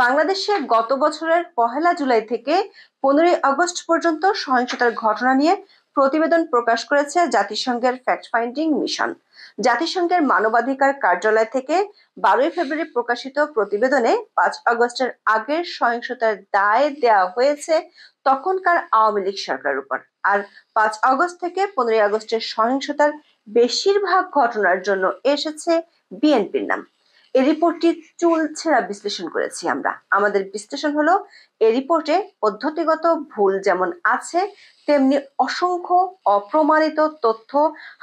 বাংলাদেশে গত বছরের ১লা জুলাই থেকে ১৫ই আগস্ট পর্যন্ত সহিংসতার ঘটনা নিয়ে প্রতিবেদন প্রকাশ করেছে জাতিসংঘের ফ্যাক্ট ফাইন্ডিং মিশন। জাতিসংঘের মানবাধিকার কার্যালয় থেকে ১২ই ফেব্রুয়ারি প্রকাশিত প্রতিবেদনে ৫ আগস্টের আগের সহিংসতার দায় দেওয়া হয়েছে তখনকার আওয়ামী লীগ সরকারের উপর। আর ৫ আগস্ট থেকে ১৫ই আগস্টের সহিংসতার বেশিরভাগ ঘটনার জন্য এসেছে বিএনপির নাম। এই রিপোর্টটি চুলচেরা বিশ্লেষণ করেছি আমরা। আমাদের বিশ্লেষণ হলো, এই রিপোর্টে পদ্ধতিগত ভুল যেমন আছে, তেমনি অসংখ্য অপ্রমাণিত তথ্য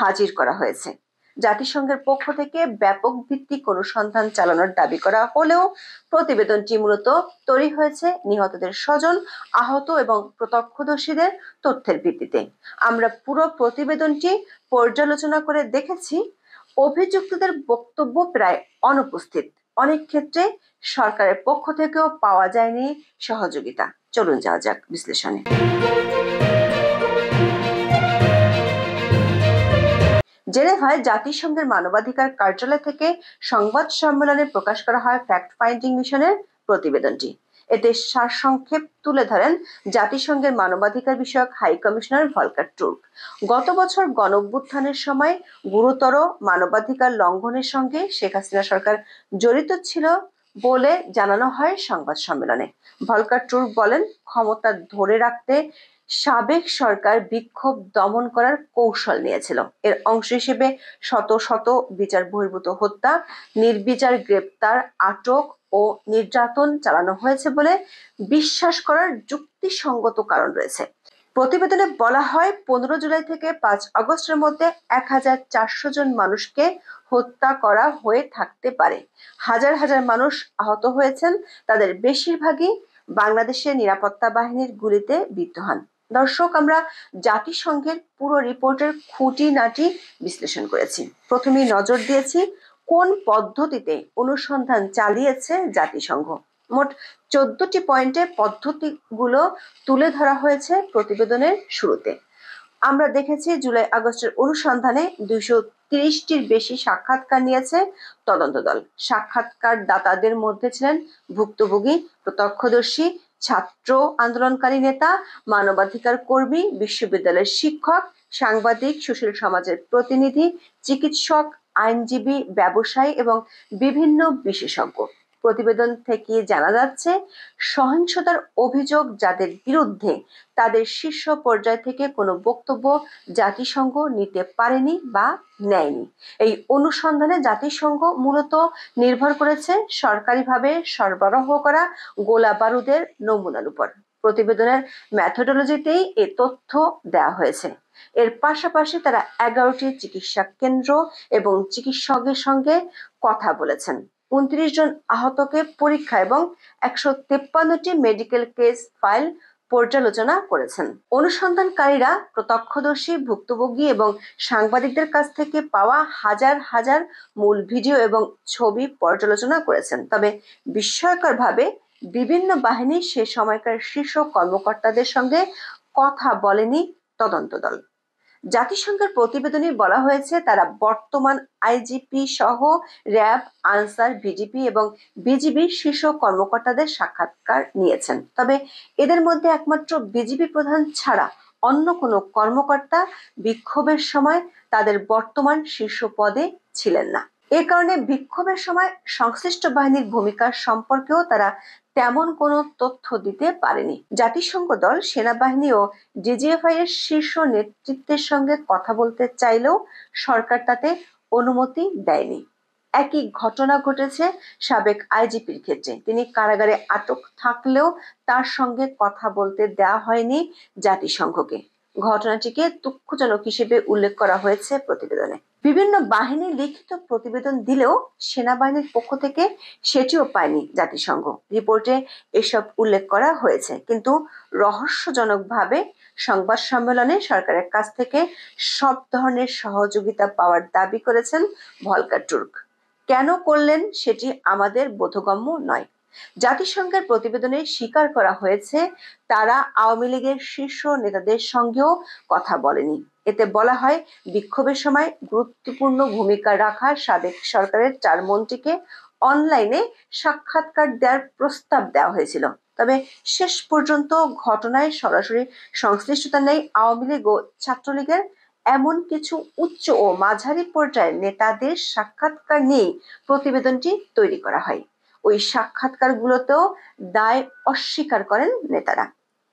হাজির করা হয়েছে। জাতিসংঘের পক্ষ থেকে ব্যাপক ভিত্তিক অনুসন্ধান চালানোর দাবি করা হলেও প্রতিবেদনটি মূলত তৈরি হয়েছে নিহতদের স্বজন, আহত এবং প্রত্যক্ষদর্শীদের তথ্যের ভিত্তিতে। আমরা পুরো প্রতিবেদনটি পর্যালোচনা করে দেখেছি, অভিযুক্তদের বক্তব্য প্রায় অনুপস্থিত। অনেক ক্ষেত্রে সরকারের পক্ষ থেকেও পাওয়া যায়নি সহযোগিতা। চলুন যাওয়া যাক বিশ্লেষণে। জেনেভায় জাতিসংঘের মানবাধিকার কার্যালয় থেকে সংবাদ সম্মেলনে প্রকাশ করা হয় ফ্যাক্ট ফাইন্ডিং মিশনের প্রতিবেদনটি। এতে সারসংক্ষেপ তুলে ধরেন জাতিসংঘের মানবাধিকার বিষয়ক হাই কমিশনার ভলকার টুর্ক। গত বছর গণঅভ্যুত্থানের সময় গুরুতর মানবাধিকার লঙ্ঘনের সঙ্গে শেখ হাসিনা সরকার জড়িত ছিল বলে জানানো হয় সংবাদ সম্মেলনে। ভলকার টুর্ক বলেন, ক্ষমতা ধরে রাখতে সাবেক সরকার বিক্ষোভ দমন করার কৌশল নিয়েছিল। এর অংশ হিসেবে শত শত বিচার বহির্ভূত হত্যা, নির্বিচার গ্রেপ্তার, আটক ও নির্যাতন চালানো হয়েছে বলে বিশ্বাস করার যুক্তিসঙ্গত কারণ রয়েছে। প্রতিবেদনে বলা হয়, ১৫ জুলাই থেকে ৫ আগস্টের মধ্যে ১,৪০০ জন মানুষকে হত্যা করা হয়ে থাকতে পারে। হাজার হাজার মানুষ আহত হয়েছেন, তাদের বেশিরভাগই বাংলাদেশের নিরাপত্তা বাহিনীর গুলিতে বিদ্ধ হন। দর্শক, আমরা জাতিসংঘের পুরো রিপোর্টের খুঁটিনাটি বিশ্লেষণ করেছি। প্রথমেই নজর দিয়েছি কোন পদ্ধতিতে অনুসন্ধান চালিয়েছে জাতিসংঘ। মোট ১৪টি পয়েন্টে পদ্ধতিগুলো তুলে ধরা হয়েছে প্রতিবেদনের শুরুতে। আমরা দেখেছি জুলাই আগস্টের অনুসন্ধানে ২৩০টির বেশি সাক্ষাৎকার নিয়েছে তদন্ত দল। সাক্ষাৎকার দাতাদের মধ্যে ছিলেন ভুক্তভোগী, প্রত্যক্ষদর্শী, ছাত্র আন্দোলনকারী নেতা, মানবাধিকার কর্মী, বিশ্ববিদ্যালয়ের শিক্ষক, সাংবাদিক, সুশীল সমাজের প্রতিনিধি, চিকিৎসক, আইনজীবী, ব্যবসায়ী এবং বিভিন্ন বিশেষজ্ঞ। প্রতিবেদন থেকে জানা যাচ্ছে, সহিংসতার অভিযোগ যাদের বিরুদ্ধে, তাদের শীর্ষ পর্যায় থেকে কোনো বক্তব্য জাতিসংঘ নিতে পারেনি বা নেয়নি। এই অনুসন্ধানে জাতিসংঘ মূলত নির্ভর করেছে সরকারিভাবে সরবরাহ করা গোলা বারুদের নমুনার উপর। প্রতিবেদনের মেথোডোলজিতেই এই তথ্য দেওয়া হয়েছে। এর পাশাপাশি তারা ১১টি চিকিৎসা কেন্দ্র এবং চিকিৎসকের সঙ্গে কথা বলেছেন, ২৯ জন আহতকে পরীক্ষা এবং ১৫৩টি মেডিকেল কেস ফাইল পর্যালোচনা করেছেন। অনুসন্ধানকারীরা প্রত্যক্ষদর্শী, ভুক্তভোগী এবং সাংবাদিকদের কাছ থেকে পাওয়া হাজার হাজার মূল ভিডিও এবং ছবি পর্যালোচনা করেছেন। তবে বিস্ময়করভাবে বিভিন্ন বাহিনী সে সময়কার শীর্ষ কর্মকর্তাদের সঙ্গে কথা বলেনি তদন্ত দল। জাতিসংঘের প্রতিবেদনে বলা হয়েছে, তারা বর্তমান আইজিপি সহ র্যাব, আনসার, ভিডিপি এবং বিজিবির শীর্ষ কর্মকর্তাদের সাক্ষাৎকার নিয়েছেন। তবে এদের মধ্যে একমাত্র বিজিবি প্রধান ছাড়া অন্য কোনো কর্মকর্তা বিক্ষোভের সময় তাদের বর্তমান শীর্ষ পদে ছিলেন না। এ কারণে বিক্ষোভের সময় সংশ্লিষ্ট বাহিনীর ভূমিকা সম্পর্কেও তারা তেমন কোনো তথ্য দিতে পারেনি। জাতিসংঘ দল সেনাবাহিনী ও ডিজিএফআই এর শীর্ষ নেতৃত্বের সঙ্গে কথা বলতে চাইলেও সরকার তাতে অনুমতি দেয়নি। একই ঘটনা ঘটেছে সাবেক আইজিপির ক্ষেত্রে। তিনি কারাগারে আটক থাকলেও তার সঙ্গে কথা বলতে দেওয়া হয়নি জাতিসংঘকে। ঘটনাটিকে দুঃখজনক হিসেবে উল্লেখ করা হয়েছে প্রতিবেদনে। বিভিন্ন বাহিনী লিখিত প্রতিবেদন দিলেও সেনাবাহিনীর পক্ষ থেকে সেটিও পায়নি জাতিসংঘ। রিপোর্টে এসব উল্লেখ করা হয়েছে, কিন্তু রহস্যজনকভাবে সংবাদ সম্মেলনে সরকারের কাছ থেকে সব ধরনের সহযোগিতা পাওয়ার দাবি করেছেন ভলকার টুর্ক। কেন করলেন সেটি আমাদের বোধগম্য নয়। জাতিসংঘের প্রতিবেদনে স্বীকার করা হয়েছে, তারা আওয়ামী লীগের শীর্ষ নেতাদের সঙ্গেও কথা বলেনি। এতে বলা হয়, বিক্ষোভের সময় গুরুত্বপূর্ণ ভূমিকা রাখা সাবেক সরকারের ৪ মন্ত্রীকে অনলাইনে সাক্ষাৎকার দেওয়ার প্রস্তাব দেওয়া হয়েছিল। তবে শেষ পর্যন্ত ঘটনায় সরাসরি সংশ্লিষ্টতা নেই আওয়ামী লীগ ও ছাত্রলীগের। এমন কিছু উচ্চ ও মাঝারি পর্যায়ের নেতাদের সাক্ষাৎকার নিয়ে প্রতিবেদনটি তৈরি করা হয়। ওই সাক্ষাৎকারগুলোতেও দায় অস্বীকার করেন নেতারা।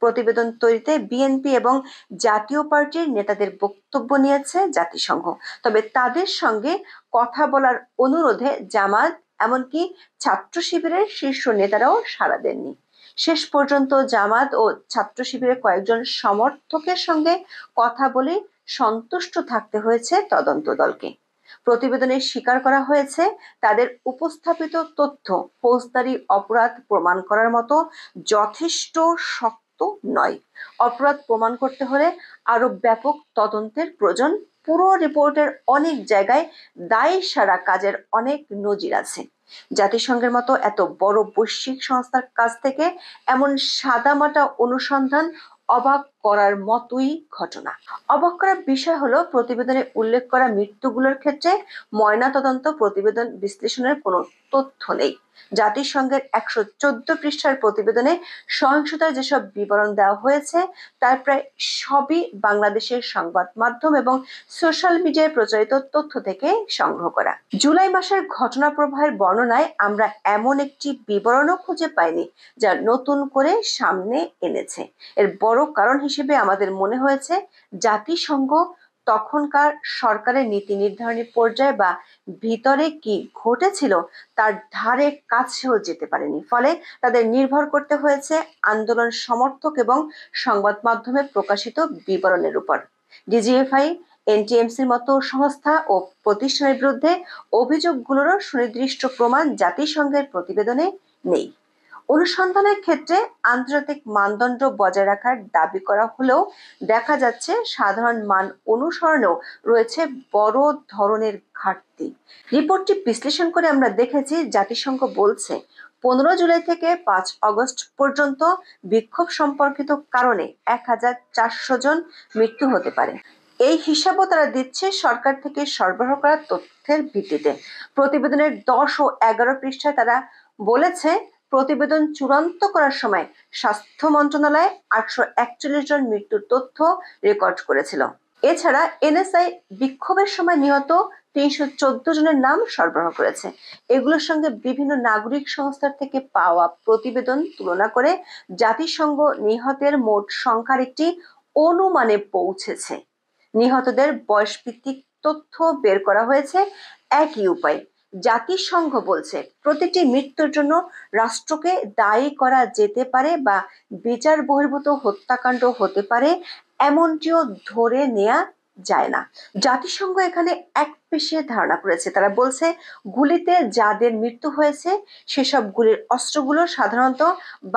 প্রতিবেদন তৈরিতে বিএনপি এবং জাতীয় পার্টির নেতাদের বক্তব্য নিয়েছে জাতিসংঘ। তবে তাদের সঙ্গে কথা বলার অনুরোধে জামাত এমনকি ছাত্র শিবিরের শীর্ষ নেতারাও সাড়া দেননি। শেষ পর্যন্ত জামাত ও ছাত্র শিবিরের কয়েকজন সমর্থকের সঙ্গে কথা বলে সন্তুষ্ট থাকতে হয়েছে তদন্ত দলকে। প্রতিবেদনে স্বীকার করা হয়েছে তাদের উপস্থাপিত তথ্য ফৌজদারি অপরাধ প্রমাণ করার মতো যথেষ্ট শক্ত নয়। অপরাধ প্রমাণ করতে হলে আরো ব্যাপক তদন্তের প্রয়োজন। পুরো রিপোর্টের অনেক জায়গায় দায় সারা কাজের অনেক নজির আছে। জাতিসংঘের মতো এত বড় বৈশ্বিক সংস্থার কাছ থেকে এমন সাদামাটা অনুসন্ধান অবাক করার মতোই ঘটনা। অবাক করার বিষয় হলো প্রতিবেদনে উল্লেখ করা মৃত্যুগুলোর ক্ষেত্রে ময়নাতদন্ত প্রতিবেদন বিশ্লেষণের কোনো তথ্য নেই। জাতিসংঘের 114 পৃষ্ঠার প্রতিবেদনে সহিংসতার যেসব বিবরণ দেওয়া হয়েছে তার প্রায় সবই বাংলাদেশের সংবাদ মাধ্যম এবং সোশ্যাল মিডিয়ায় প্রচারিত তথ্য থেকে সংগ্রহ করা। জুলাই মাসের ঘটনা প্রবাহের বর্ণনায় আমরা এমন একটি বিবরণও খুঁজে পাইনি যা নতুন করে সামনে এনেছে। এর বড় কারণ হিসেবে আমাদের মনে হয়েছে জাতিসংঘ তখনকার সরকারের নীতি নির্ধারণী পর্যায়ে বা ভিতরে কি ঘটেছিল তার ধারে কাছেও যেতে পারেনি। ফলে তাদের নির্ভর করতে হয়েছে আন্দোলন সমর্থক এবং সংবাদ মাধ্যমে প্রকাশিত বিবরণের উপর। ডিজিএফআই, এনটিএমসির মতো সংস্থা ও প্রতিষ্ঠানের বিরুদ্ধে অভিযোগগুলোরও সুনির্দিষ্ট প্রমাণ জাতিসংঘের প্রতিবেদনে নেই। অনুসন্ধানের ক্ষেত্রে আন্তর্জাতিক মানদণ্ড বজায় রাখার দাবি করা হলেও দেখা যাচ্ছে সাধারণ মান অনুসরণেও রয়েছে বড় ধরনের ঘাটতি। রিপোর্টটি বিশ্লেষণ করে আমরা দেখেছি জাতিসংঘ বলছে 15 জুলাই থেকে 5 আগস্ট পর্যন্ত বিক্ষোভ সম্পর্কিত কারণে 1400 জন মৃত্যু হতে পারে। এই হিসাবও তারা দিচ্ছে সরকার থেকে সরবরাহ করা তথ্যের ভিত্তিতে। প্রতিবেদনের 10 ও 11 পৃষ্ঠায় তারা বলেছে প্রতিবেদন চূড়ান্ত করার সময় স্বাস্থ্য মন্ত্রণালয় 841 জন মৃত্যুর তথ্য রেকর্ড করেছিল। এছাড়া এনএসআই বিক্ষোভের সময় নিহত 314 জনের নাম সরবরাহ করেছে। এগুলোর সঙ্গে বিভিন্ন নাগরিক সংস্থার থেকে পাওয়া প্রতিবেদন তুলনা করে জাতিসংঘ নিহতের মোট সংখ্যার একটি অনুমানে পৌঁছেছে। নিহতদের বয়সভিত্তিক তথ্য বের করা হয়েছে একই উপায়। জাতিসংঘ বলছে প্রতিটি মৃত্যুর জন্য রাষ্ট্রকে দায়ী করা যেতে পারে বা বিচার বহির্ভূত হত্যাকাণ্ড হতে পারে এমনটিও ধরে নেওয়া যায় না। জাতিসংঘ এখানে এক পেশে ধারণা করেছে। তারা বলছে গুলিতে যাদের মৃত্যু হয়েছে সেসব গুলির অস্ত্রগুলো সাধারণত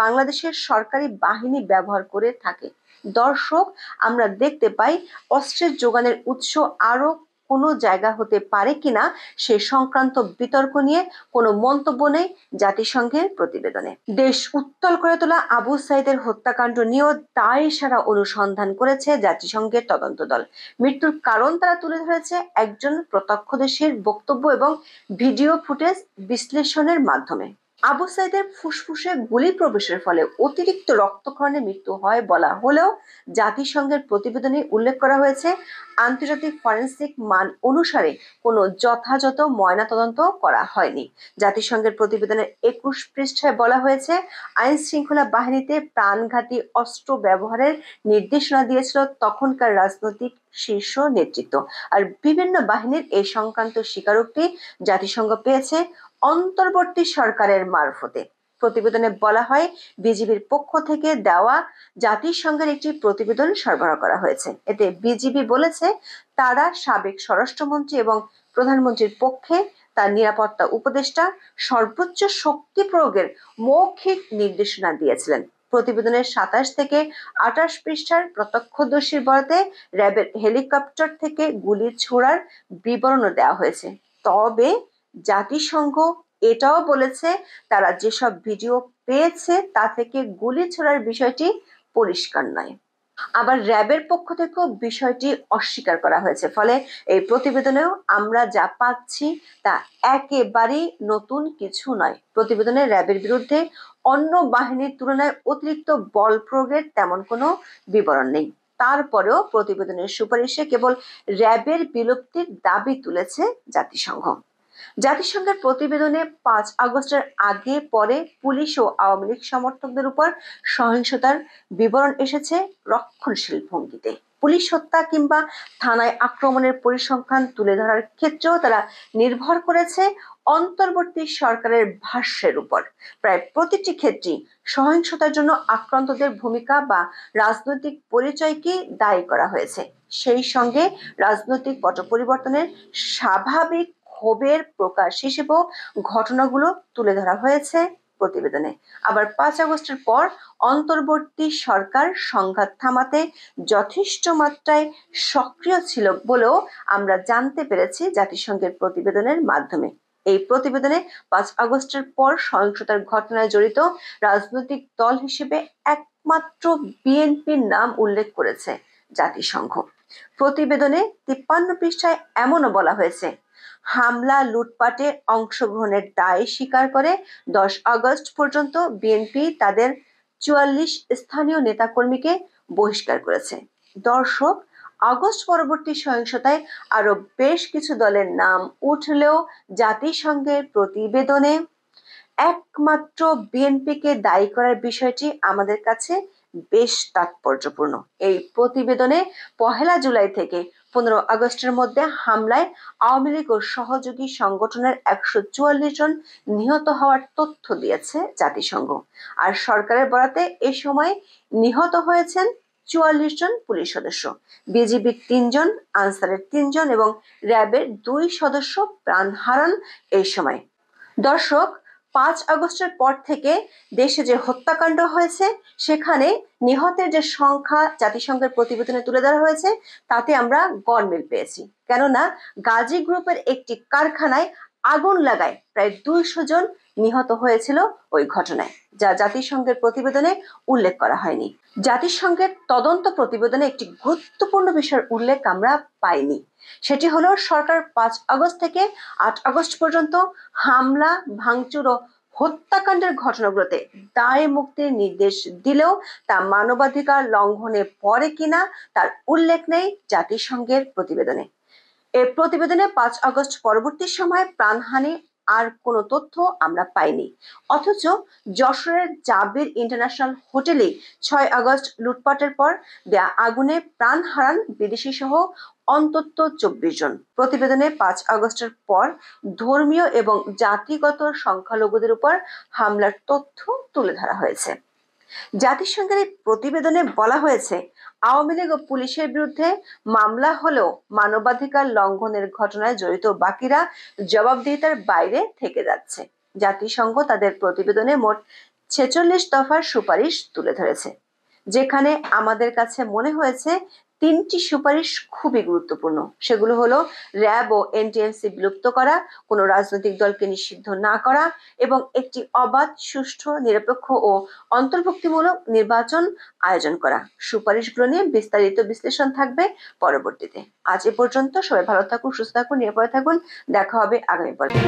বাংলাদেশের সরকারি বাহিনী ব্যবহার করে থাকে। দর্শক, আমরা দেখতে পাই অস্ত্রের যোগানের উৎস আরো কোনো জায়গা হতে পারে কিনা সে সংক্রান্ত বিতর্ক নিয়ে কোনো মন্তব্য নেই জাতিসংঘের প্রতিবেদনে। দেশ উত্তাল করে তোলা আবু সাইদের হত্যাকাণ্ড নিয়েও দায় সারা অনুসন্ধান করেছে জাতিসংঘের তদন্ত দল। মৃত্যুর কারণ তারা তুলে ধরেছে একজন প্রত্যক্ষদর্শীর বক্তব্য এবং ভিডিও ফুটেজ বিশ্লেষণের মাধ্যমে। আবু সাইদের ফুসফুসে গুলি প্রবেশের ফলে অতিরিক্ত রক্তক্ষরণে মৃত্যু হয় বলা হলেও জাতিসংঘের প্রতিবেদনে উল্লেখ করা হয়েছে আন্তর্জাতিক ফরেনসিক মান অনুসারে কোনো যথাযথ ময়নাতদন্ত করা হয়নি। জাতিসংঘের প্রতিবেদনের 21 পৃষ্ঠায় বলা হয়েছে আইন শৃঙ্খলা বাহিনীতে প্রাণঘাতী অস্ত্র ব্যবহারের নির্দেশনা দিয়েছিল তখনকার রাজনৈতিক শীর্ষ নেতৃত্ব। আর বিভিন্ন বাহিনীর এই সংক্রান্ত স্বীকারোক্তি জাতিসংঘ পেয়েছে অন্তর্বর্তী সরকারের মারফতে। প্রতিবেদনে বলা হয় বিজিবির পক্ষ থেকে দেওয়া জাতিসংঘের একটি প্রতিবেদন সরবরাহ করা হয়েছে। এতে বিজিবি বলেছে তারা সাবেক স্বরাষ্ট্রমন্ত্রী এবং প্রধানমন্ত্রীর পক্ষে তার নিরাপত্তা উপদেষ্টা সর্বোচ্চ শক্তি প্রয়োগের মৌখিক নির্দেশনা দিয়েছিলেন। প্রতিবেদনের 27 থেকে 28 পৃষ্ঠার প্রত্যক্ষদর্শীর বরাতে র্যাবের হেলিকপ্টার থেকে গুলি ছোড়ার বিবরণও দেওয়া হয়েছে। তবে জাতিসংঘ এটাও বলেছে তারা যেসব ভিডিও পেয়েছে তা থেকে গুলি ছোড়ার বিষয়টি পরিষ্কার নয়। আবার র্যাবের পক্ষ থেকেও বিষয়টি অস্বীকার করা হয়েছে। ফলে এই প্রতিবেদনেও আমরা যা পাচ্ছি তা একেবারেই নতুন কিছু নয়। প্রতিবেদনে র্যাবের বিরুদ্ধে অন্য বাহিনীর তুলনায় অতিরিক্ত বল প্রয়োগের তেমন কোনো বিবরণ নেই। তারপরেও প্রতিবেদনের সুপারিশে কেবল র্যাবের বিলুপ্তির দাবি তুলেছে জাতিসংঘ। জাতিসংঘের প্রতিবেদনে 5 আগস্টের আগে পরে পুলিশ ও আওয়ামী লীগ সমর্থকদের উপর সহিংসতার বিবরণ এসেছে রক্ষণশীল ভঙ্গিতে। পুলিশ হত্যা কিংবা থানায় আক্রমণের পরিসংখ্যান তুলে ধরার ক্ষেত্রেও তারা নির্ভর করেছে অন্তর্বর্তী সরকারের ভাষ্যের উপর। প্রায় প্রতিটি ক্ষেত্রেই সহিংসতার জন্য আক্রান্তদের ভূমিকা বা রাজনৈতিক পরিচয়কে দায়ী করা হয়েছে। সেই সঙ্গে রাজনৈতিক পট পরিবর্তনের স্বাভাবিক ক্ষোভের প্রকাশ হিসেবেও ঘটনাগুলো তুলে ধরা হয়েছে প্রতিবেদনে। আবার 5 আগস্টের পর অন্তর্বর্তী সরকার সংঘাত থামাতে যথেষ্ট মাত্রায় সক্রিয় ছিল বলেও আমরা জানতে পেরেছি জাতিসংঘের প্রতিবেদনের মাধ্যমে। এই প্রতিবেদনে 5 আগস্টের পর সহিংসতার ঘটনায় জড়িত রাজনৈতিক দল হিসেবে একমাত্র বিএনপির নাম উল্লেখ করেছে জাতিসংঘ। প্রতিবেদনে 53 পৃষ্ঠায় এমনও বলা হয়েছে, হামলা লুটপাটে অংশগ্রহণের দায় স্বীকার করে 10 আগস্ট পর্যন্ত বিএনপি তাদের 44 স্থানীয় নেতাকর্মীকে বহিষ্কার করেছে। দর্শক, আগস্ট পরবর্তী সহিংসতায় আরো বেশ কিছু দলের নাম উঠলেও জাতিসংঘের প্রতিবেদনে একমাত্র বিএনপিকে দায়ী করার বিষয়টি আমাদের কাছে বেশ তাৎপর্যপূর্ণ। এই প্রতিবেদনে 1 জুলাই থেকে 15 আগস্টের মধ্যে হামলায় আওয়ামী লীগ ও সহযোগী সংগঠনের 144 জন নিহত হওয়ার তথ্য দিয়েছে জাতিসংঘ। আর সরকারের বরাতে এ সময় নিহত হয়েছেন 44 জন পুলিশ সদস্য, বিজিবির 3 জন, আনসারের 3 জন এবং র্যাবের 2 সদস্য প্রাণ হারান এই সময়। দর্শক, 5 আগস্টের পর থেকে দেশে যে হত্যাকাণ্ড হয়েছে সেখানে নিহতের যে সংখ্যা জাতিসংঘের প্রতিবেদনে তুলে ধরা হয়েছে তাতে আমরা গড়মিল পেয়েছি। কেননা গাজী গ্রুপের একটি কারখানায় আগুন লাগায় প্রায় 200 জন নিহত হয়েছিল ওই ঘটনায়, যা জাতিসংঘের প্রতিবেদনে উল্লেখ করা হয়নি। জাতিসংঘের তদন্ত প্রতিবেদনে একটি গুরুত্বপূর্ণ বিষয়ের উল্লেখ আমরা পাইনি। সেটি হলো সরকার 5 আগস্ট থেকে 8 আগস্ট পর্যন্ত হামলা, ভাঙচুর ও হত্যাকাণ্ডের ঘটনাগুলোতে দায় মুক্তির নির্দেশ দিলেও তা মানবাধিকার লঙ্ঘনে পড়ে কিনা তার উল্লেখ নেই জাতিসংঘের প্রতিবেদনে। এই প্রতিবেদনে 5 আগস্ট পরবর্তী সময়ে প্রাণহানি আর কোনো তথ্য আমরা পাইনি। অথচ যশোরের জাবির ইন্টারন্যাশনাল হোটেলে 6 আগস্ট লুটপাটের পর দেয়া আগুনে প্রাণ হারান বিদেশি সহ অন্তত 24 জন। প্রতিবেদনে 5 আগস্টের পর ধর্মীয় এবং জাতিগত সংখ্যালঘুদের উপর হামলার তথ্য তুলে ধরা হয়েছে। জাতিসংঘের এই প্রতিবেদনে বলা হয়েছে, আওয়ামী লীগ ও পুলিশের বিরুদ্ধে মামলা হলেও মানবাধিকার লঙ্ঘনের ঘটনায় জড়িত বাকিরা জবাবদিহিতার বাইরে থেকে যাচ্ছে। জাতিসংঘ তাদের প্রতিবেদনে মোট 46 দফার সুপারিশ তুলে ধরেছে, যেখানে আমাদের কাছে মনে হয়েছে 3টি সুপারিশ খুবই গুরুত্বপূর্ণ। সেগুলো হলো র্যাব ও এনটিএমসি বিলুপ্ত করা, কোনো রাজনৈতিক দলকে নিষিদ্ধ না করা এবং একটি অবাধ, সুষ্ঠু, নিরপেক্ষ ও অন্তর্ভুক্তিমূলক নির্বাচন আয়োজন করা। সুপারিশগুলো নিয়ে বিস্তারিত বিশ্লেষণ থাকবে পরবর্তীতে। আজ এ পর্যন্ত। সবাই ভালো থাকুন, সুস্থ থাকুন, নিরাপদে থাকুন। দেখা হবে আগামী পর্বে।